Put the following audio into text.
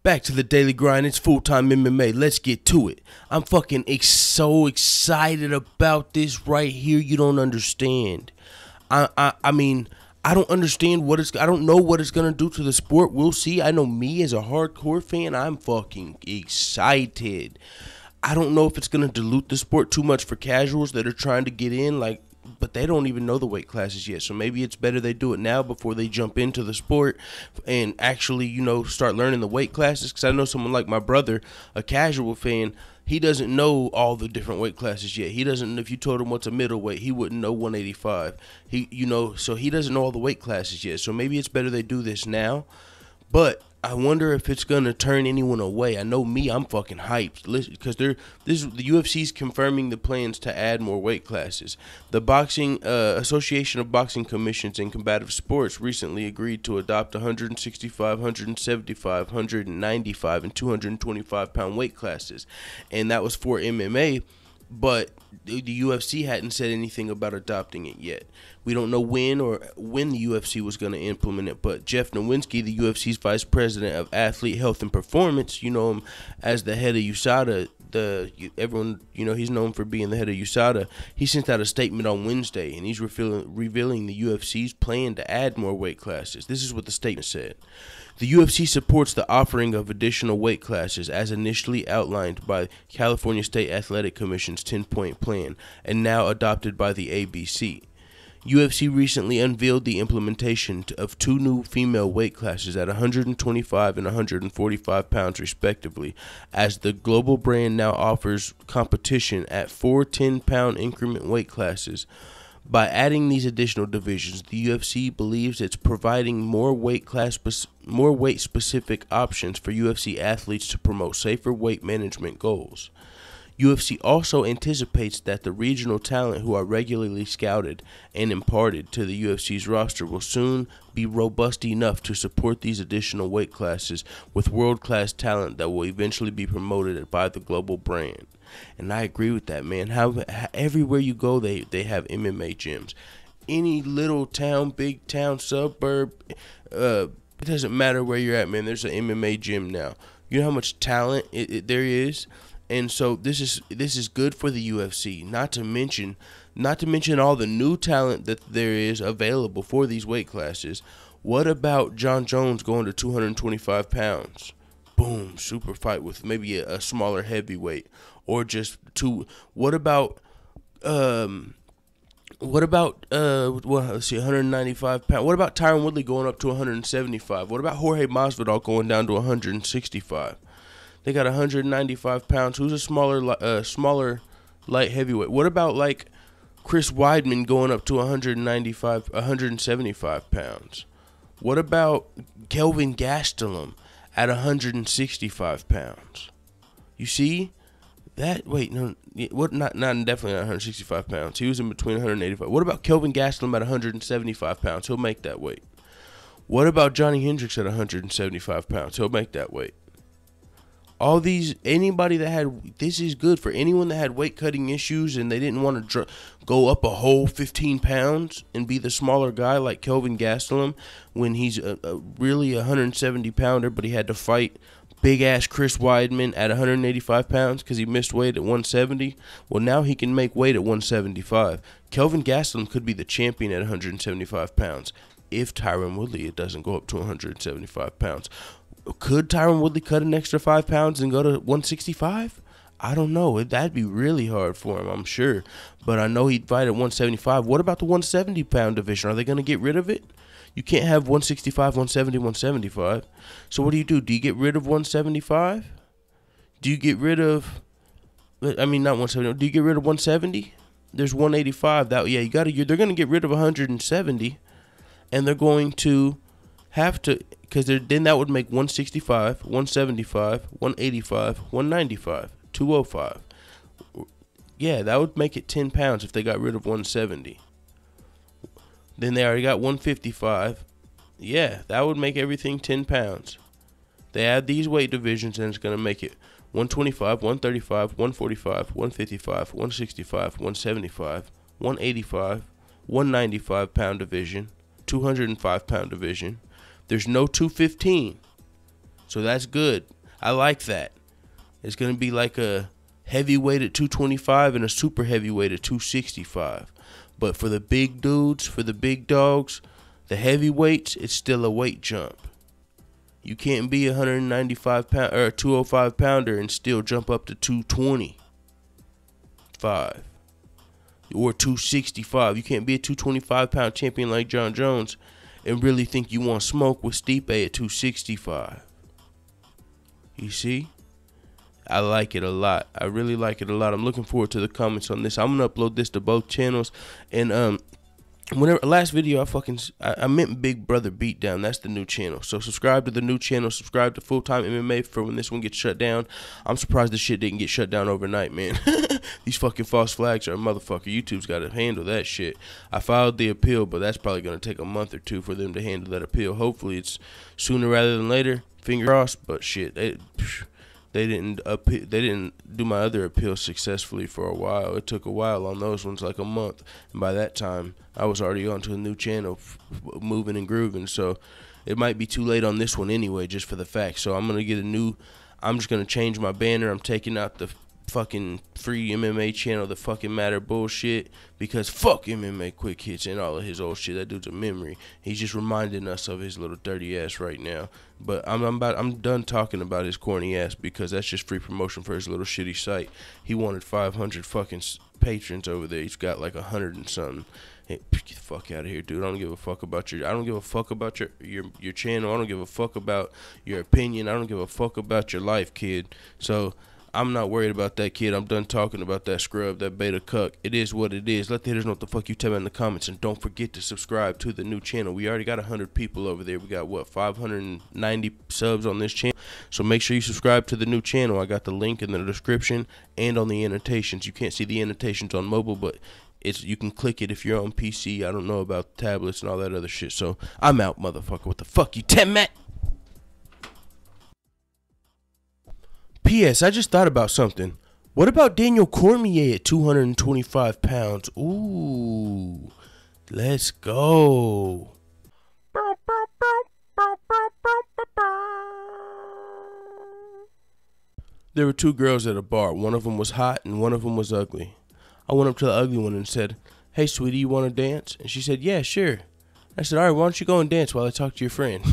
Back to the daily grind. It's full-time MMA. Let's get to it. I'm fucking so excited about this right here. You don't understand. I mean, I don't understand I don't know what it's gonna do to the sport. We'll see. I know me as a hardcore fan, I'm fucking excited. I don't know if it's gonna dilute the sport too much for casuals that are trying to get in, but they don't even know the weight classes yet. So maybe it's better they do it now before they jump into the sport and actually, start learning the weight classes. Because I know someone like my brother, a casual fan, he doesn't know all the different weight classes yet. He doesn't. If you told him what's a middleweight, he wouldn't know 185. So he doesn't know all the weight classes yet. So maybe it's better they do this now. But I wonder if it's gonna turn anyone away. I know me, I'm fucking hyped. Because the UFC's confirming the plans to add more weight classes. The Boxing Association of Boxing Commissions and Combative Sports recently agreed to adopt 165, 175, 195, and 225 pound weight classes, and that was for MMA. But the UFC hadn't said anything about adopting it yet. We don't know when the UFC was going to implement it, but Jeff Nowinski, the UFC's vice president of athlete health and performance, you know him as the head of USADA. Everyone, he's known for being the head of USADA. He sent out a statement on Wednesday, and he's revealing the UFC's plan to add more weight classes. This is what the statement said. The UFC supports the offering of additional weight classes as initially outlined by California State Athletic Commission's 10-point plan and now adopted by the ABC. UFC recently unveiled the implementation of two new female weight classes at 125 and 145 pounds respectively, as the global brand now offers competition at four 10-pound increment weight classes. By adding these additional divisions, the UFC believes it's providing more weight-specific options for UFC athletes to promote safer weight management goals. UFC also anticipates that the regional talent who are regularly scouted and imparted to the UFC's roster will soon be robust enough to support these additional weight classes with world-class talent that will eventually be promoted by the global brand. And I agree with that, man. Everywhere you go, they have MMA gyms. Any little town, big town, suburb, it doesn't matter where you're at, man. There's an MMA gym now. You know how much talent there is? And so this is good for the UFC. Not to mention all the new talent that there is available for these weight classes. What about John Jones going to 225 pounds? Boom, super fight with maybe a smaller heavyweight or just two. What about 195 pounds? What about Tyron Woodley going up to 175? What about Jorge Masvidal going down to 165? They got 195 pounds. Who's a smaller light heavyweight? What about like Chris Weidman going up to 175 pounds? What about Kelvin Gastelum at 165 pounds? You see that? Wait, no, what? Not definitely not 165 pounds. He was in between 185. What about Kelvin Gastelum at 175 pounds? He'll make that weight. What about Johnny Hendricks at 175 pounds? He'll make that weight. All these, anybody that had, this is good for anyone that had weight cutting issues and they didn't want to go up a whole 15 pounds and be the smaller guy like Kelvin Gastelum when he's really a 170 pounder, but he had to fight big ass Chris Weidman at 185 pounds because he missed weight at 170. Well, now he can make weight at 175. Kelvin Gastelum could be the champion at 175 pounds if Tyron Woodley doesn't go up to 175 pounds. Could Tyron Woodley cut an extra 5 pounds and go to 165? I don't know. That'd be really hard for him, I'm sure. But I know he'd fight at 175. What about the 170-pound division? Are they going to get rid of it? You can't have 165, 170, 175. So what do? Do you get rid of 175? Do you get rid of... not 170. Do you get rid of 170? There's 185. They're going to get rid of 170. And they're going to have to... Because then that would make 165, 175, 185, 195, 205. Yeah, that would make it 10 pounds if they got rid of 170. Then they already got 155. Yeah, that would make everything 10 pounds. They add these weight divisions and it's going to make it 125, 135, 145, 155, 165, 175, 185, 195 pound division, 205 pound division. There's no 215, so that's good. I like that. It's going to be like a heavyweight at 225 and a super heavyweight at 265. But for the big dudes, for the big dogs, the heavyweights, it's still a weight jump. You can't be a 195 pound or a 205 pounder and still jump up to 225 or 265. You can't be a 225 pound champion like John Jones and really think you want smoke with Stipe at 265. You see? I like it a lot. I really like it a lot. I'm looking forward to the comments on this. I'm gonna upload this to both channels, and whenever last video I meant Big Brother Beatdown. That's the new channel. So subscribe to the new channel. Subscribe to Full Time MMA for when this one gets shut down. I'm surprised this shit didn't get shut down overnight, man. These fucking false flags are a motherfucker. YouTube's got to handle that shit. I filed the appeal, but that's probably gonna take a month or two for them to handle that appeal. Hopefully it's sooner rather than later. Finger crossed. But shit, they didn't do my other appeals successfully for a while. It took a while on those ones, like a month. And by that time, I was already on to a new channel, moving and grooving. So it might be too late on this one anyway, just for the fact. So I'm just going to change my banner. I'm taking out the fucking free MMA channel, the fucking Matter bullshit, because fuck MMA Quick Hits and all of his old shit. That dude's a memory. He's just reminding us of his little dirty ass right now. But I'm done talking about his corny ass, because that's just free promotion for his little shitty site. He wanted 500 fucking patrons over there. He's got like 100 and something. Hey, get the fuck out of here, dude. I don't give a fuck about your channel. I don't give a fuck about your opinion. I don't give a fuck about your life, kid. So I'm not worried about that, kid. I'm done talking about that scrub, that beta cuck. It is what it is. Let the haters know what the fuck you tell me in the comments. And don't forget to subscribe to the new channel. We already got 100 people over there. We got, what, 590 subs on this channel. So make sure you subscribe to the new channel. I got the link in the description and on the annotations. You can't see the annotations on mobile, but you can click it if you're on PC. I don't know about tablets and all that other shit. So I'm out, motherfucker. What the fuck you tell me? P.S. I just thought about something. What about Daniel Cormier at 225 pounds? Ooh, let's go. There were two girls at a bar. One of them was hot and one of them was ugly. I went up to the ugly one and said, "Hey, sweetie, you want to dance?" And she said, "Yeah, sure." I said, "All right, why don't you go and dance while I talk to your friend?"